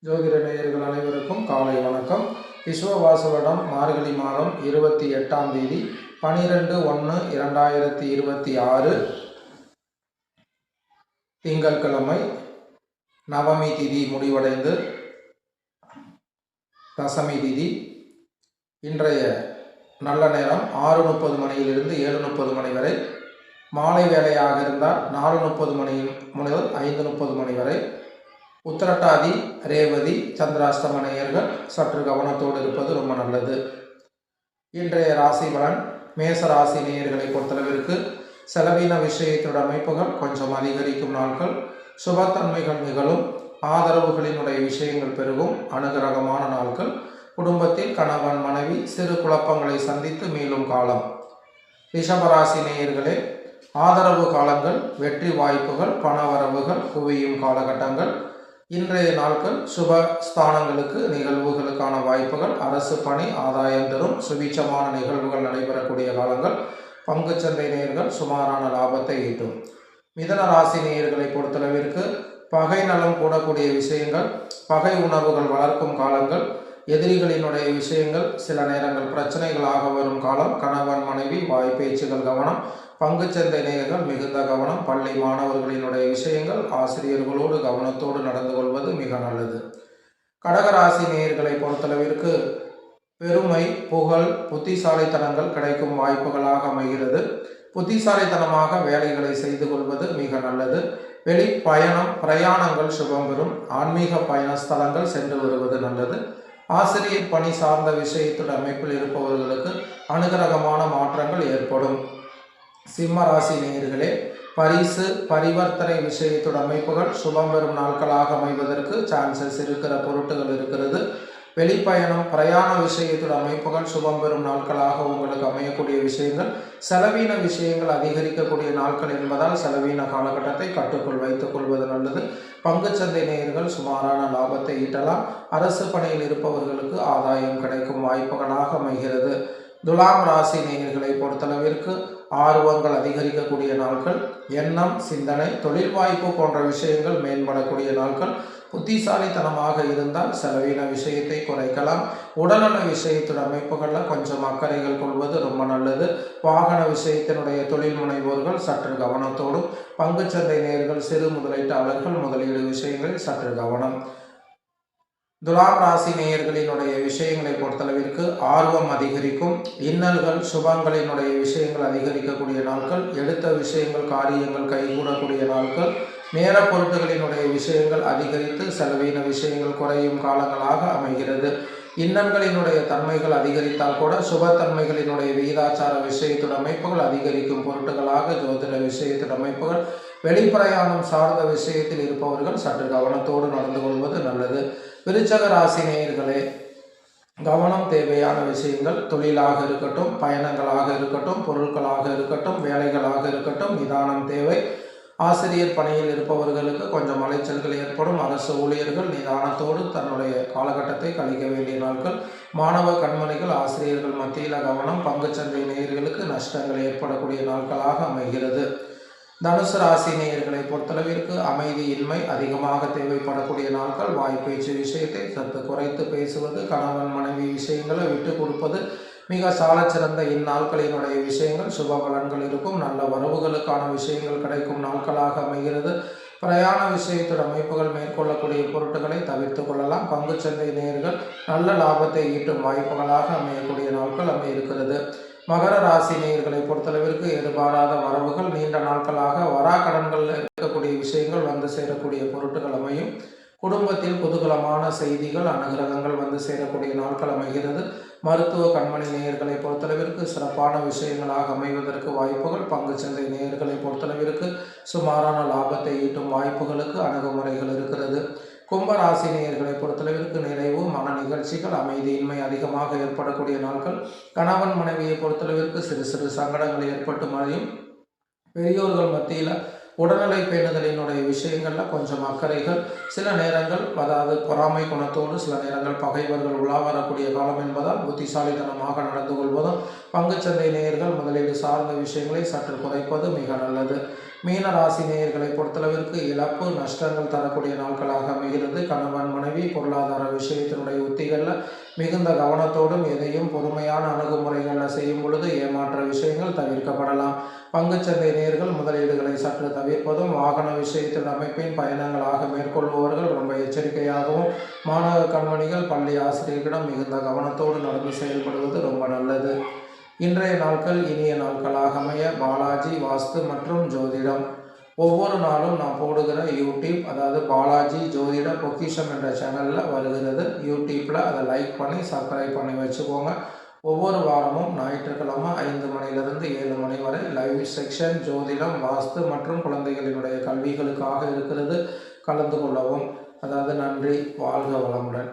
ஜோதிட நேயர்கள் அனைவருக்கும் காலை வணக்கம். விஸ்வவாசவடம் மார்கழி மாதம் 28ஆம் தேதி 12/1/2026 திங்கட்கிழமை நவமி திதி முடிவடைந்து தசமி திதி. இன்றைய நல்ல நேரம் 6:30 மணியிலிருந்து 7:30 மணி வரை. மாலை வேளையாக இருந்தால் 4:30 மணி முதல் 5:30 மணி வரை. உத்திரட்டாதி ரேவதி சந்திராஷ்டம நேயர்கள் சற்று கவனத்தோடு இருப்பது ரொம்ப நல்லது. இன்றைய ராசி பலன் மேச ராசி நேயர்களை பொறுத்தளவிற்கு செலவின விஷயத்தோட அமைப்புகள் கொஞ்சம் அதிகரிக்கும் நாட்கள். சுபத்தன்மைகள் நிகழும். ஆதரவுகளினுடைய விஷயங்கள் பெருகும். அனுகிரகமான நாட்கள். குடும்பத்தில் கணவன் மனைவி சிறு குழப்பங்களை சந்தித்து மீளும் காலம். ரிஷபராசி நேயர்களே, ஆதரவு காலங்கள், வெற்றி வாய்ப்புகள், பணவரவுகள் குவியும் காலகட்டங்கள். இன்றைய நாட்கள் சுப ஸ்தானங்களுக்கு நிகழ்வுகளுக்கான வாய்ப்புகள். அரசு பணி ஆதாயம் தரும் சுபீட்சமான நிகழ்வுகள் நடைபெறக்கூடிய காலங்கள். பங்குச்சந்தை நேயர்கள் சுமாரான லாபத்தை ஈட்டும். மிதன ராசி நேயர்களை பொறுத்தளவிற்கு பகை நலம் கூடக்கூடிய விஷயங்கள், பகை உணர்வுகள் வளர்க்கும் காலங்கள். எதிரிகளினுடைய விஷயங்கள் சில நேரங்கள் பிரச்சனைகளாக வரும் காலம். கணவன் மனைவி வாய் பேச்சுகள் கவனம். பங்குச்சந்தை நேயர்கள் மிகுந்த கவனம். பள்ளி மாணவர்களினுடைய விஷயங்கள் ஆசிரியர்களோடு கவனத்தோடு நடந்து கொள்வது மிக நல்லது. கடகராசி நேயர்களை பொறுத்தளவிற்கு பெருமை, புகழ், புத்திசாலித்தனங்கள் கிடைக்கும் வாய்ப்புகளாக அமைகிறது. புத்திசாலித்தனமாக வேலைகளை செய்து கொள்வது மிக நல்லது. வெளி பயணம், பிரயாணங்கள் சுபம் பெறும். ஆன்மீக பயண ஸ்தலங்கள் சென்று வருவது நல்லது. ஆசிரியர் பணி சார்ந்த விஷயத்துடன் அமைப்பில் இருப்பவர்களுக்கு அனுகிரகமான மாற்றங்கள் ஏற்படும். சிம்ம ராசி நேயர்களே, பரிசு பரிவர்த்தனை விஷயத்துடன் அமைப்புகள் சுபம் பெறும் நாட்களாக அமைவதற்கு சான்சஸ் இருக்கிற பொருட்டுகள் இருக்கிறது. வெளிப்பயணம், பிரயாண விஷயத்துடன் அமைப்புகள் சுபம் பெறும் நாட்களாக உங்களுக்கு அமையக்கூடிய விஷயங்கள். செலவீன விஷயங்கள் அதிகரிக்கக்கூடிய நாட்கள் என்பதால் செலவீன காலகட்டத்தை கட்டுக்குள் வைத்துக் கொள்வது நல்லது. பங்குச்சந்தை நேயர்கள் சுமாரான லாபத்தை ஈட்டலாம். அரசு பணியில் இருப்பவர்களுக்கு ஆதாயம் கிடைக்கும் வாய்ப்புகளாக அமைகிறது. துலாம் ராசி நேயர்களை பொறுத்தளவிற்கு ஆர்வங்கள் அதிகரிக்கக்கூடிய நாட்கள். எண்ணம், சிந்தனை, தொழில் வாய்ப்பு போன்ற விஷயங்கள் மேம்படக்கூடிய நாட்கள். புத்திசாலித்தனமாக இருந்தால் செலவின விஷயத்தை குறைக்கலாம். உடல்நல விஷயத்துடைய அமைப்புகளில் கொஞ்சம் அக்கறைகள் கொள்வது ரொம்ப நல்லது. வாகன விஷயத்தினுடைய தொழில் முனைவோர்கள் சற்று கவனத்தோடும், பங்குச்சந்தை நேயர்கள் சிறு முதலீட்டாளர்கள் முதலீடு விஷயங்களில் சற்று கவனம். துலாம் ராசி நேயர்களினுடைய விஷயங்களை பொறுத்தளவிற்கு ஆர்வம் அதிகரிக்கும். இன்னல்கள் சுபங்களினுடைய விஷயங்கள் அதிகரிக்கக்கூடிய நாட்கள். எடுத்த விஷயங்கள் காரியங்கள் கைகூடக்கூடிய நாட்கள். நேர பொருட்களினுடைய விஷயங்கள் அதிகரித்து செலவீன விஷயங்கள் குறையும் காலங்களாக அமைகிறது. இன்னல்களினுடைய தன்மைகள் அதிகரித்தால் கூட சுபத்தன்மைகளினுடைய விகிதாச்சார விஷயத்துடன் அமைப்புகள் அதிகரிக்கும் பொருட்டுகளாக ஜோதிட விஷயத்துடன் அமைப்புகள். வெளிப்பிரயாணம் சார்ந்த விஷயத்தில் இருப்பவர்கள் சற்று கவனத்தோடு நடந்து கொள்வது நல்லது. விருச்சக ராசி நேயர்களே, கவனம் தேவையான விஷயங்கள். தொழிலாக இருக்கட்டும், பயணங்களாக இருக்கட்டும், பொருட்களாக இருக்கட்டும், வேலைகளாக இருக்கட்டும், நிதானம் தேவை. ஆசிரியர் பணியில் இருப்பவர்களுக்கு கொஞ்சம் அலைச்சல்கள் ஏற்படும். அரசு ஊழியர்கள் நிதானத்தோடு தன்னுடைய காலகட்டத்தை கழிக்க வேண்டிய நாட்கள். மாணவ கண்மணிகள் ஆசிரியர்கள் மத்தியில் கவனம். பங்குச்சந்தை நேயர்களுக்கு நஷ்டங்கள் ஏற்படக்கூடிய நாட்களாக அமைகிறது. தனுசு ராசி நேயர்களை பொறுத்தளவிற்கு அமைதியின்மை அதிகமாக தேவைப்படக்கூடிய நாட்கள். வாய்ப்பேச்சு விஷயத்தை சற்று குறைத்து பேசுவது, கணவன் மனைவி விஷயங்களை விட்டு கொடுப்பது மிக சாலச்சிறந்த இந்நாட்களினுடைய விஷயங்கள். சுப பலன்கள் இருக்கும். நல்ல வரவுகளுக்கான விஷயங்கள் கிடைக்கும் நாட்களாக அமைகிறது. பிரயாண விஷயத்துடன் அமைப்புகள் மேற்கொள்ளக்கூடிய பொருட்களை தவிர்த்து கொள்ளலாம். பங்குச்சந்தை நேயர்கள் நல்ல லாபத்தை ஈட்டும் வாய்ப்புகளாக அமையக்கூடிய நாட்கள் அமையிருக்கிறது. மகர ராசி நேயர்களை பொறுத்தளவிற்கு எதிர்பாராத வரவுகள், நீண்ட நாட்களாக வராக்கடன்கள் இருக்கக்கூடிய விஷயங்கள் வந்து சேரக்கூடிய பொருட்கள் அமையும். குடும்பத்தில் குதூகலமான செய்திகள், அனுகிரகங்கள் வந்து சேரக்கூடிய நாட்கள் அமைகிறது. மருத்துவ கண்மணி நேயர்களை பொறுத்தளவிற்கு சிறப்பான விஷயங்களாக அமைவதற்கு வாய்ப்புகள். பங்குச்சந்தை நேயர்களை பொறுத்தளவிற்கு சுமாரான லாபத்தை ஈட்டும் வாய்ப்புகளுக்கு அணுகுமுறைகள் இருக்கிறது. கும்பராசி நேயர்களை பொறுத்தளவிற்கு நிறைவு, மன நிகழ்ச்சிகள், அமைதியின்மை அதிகமாக ஏற்படக்கூடிய நாட்கள். கணவன் மனைவியை பொறுத்தளவிற்கு சிறு சிறு சங்கடங்கள் ஏற்பட்டு மறையும். பெரியோர்கள் மத்தியில் உடல்நிலை பேணுதலினுடைய விஷயங்களில் கொஞ்சம் அக்கறைகள். சில நேரங்கள் அதாவது பொறாமை குணத்தோடு சில நேரங்கள் பகைவர்கள் உலா வரக்கூடிய காலம் என்பதால் புத்திசாலித்தனமாக நடந்து கொள்வதும், பங்குச்சந்தை நேயர்கள் முதலீடு சார்ந்த விஷயங்களை சற்று குறைப்பது மிக நல்லது. மீன ராசி நேயர்களை பொறுத்தளவிற்கு இழப்பு நஷ்டங்கள் தரக்கூடிய நாட்களாக அமைகிறது. கணவன் மனைவி பொருளாதார விஷயத்தினுடைய உத்திகளில் மிகுந்த கவனத்தோடும் எதையும் பொறுமையான அணுகுமுறைகளில் செய்யும் பொழுது ஏமாற்ற விஷயங்கள் தவிர்க்கப்படலாம். பங்குச்சந்தை நேயர்கள் முதலீடுகளை சற்று தவிர்ப்பதும், வாகன விஷயத்தில் அமைப்பின் பயணங்களாக மேற்கொள்பவர்கள் ரொம்ப எச்சரிக்கையாகவும், மாணவ கண்மணிகள் பள்ளி ஆசிரியர்களிடம் மிகுந்த கவனத்தோடு நடந்து செயல்படுவது ரொம்ப நல்லது. இன்றைய நாட்கள் இனிய நாட்களாக அமைய பாலாஜி வாஸ்து மற்றும் ஜோதிடம். ஒவ்வொரு நாளும் நான் போடுகிற யூடியூப், அதாவது பாலாஜி ஜோதிட பொக்கிஷம் என்ற சேனலில் வருகிறது. யூடியூப்பில் அதை லைக் பண்ணி சப்ஸ்கிரைப் பண்ணி வச்சுக்கோங்க. ஒவ்வொரு வாரமும் ஞாயிற்றுக்கிழமை 5 மணிலிருந்து 7 மணி வரை லைவ் செக்ஷன் ஜோதிடம், வாஸ்து மற்றும் குழந்தைகளினுடைய கல்விகளுக்காக இருக்கிறது. கலந்து கொள்ளவும். அதாவது நன்றி. வாழ்க வளமுடன்.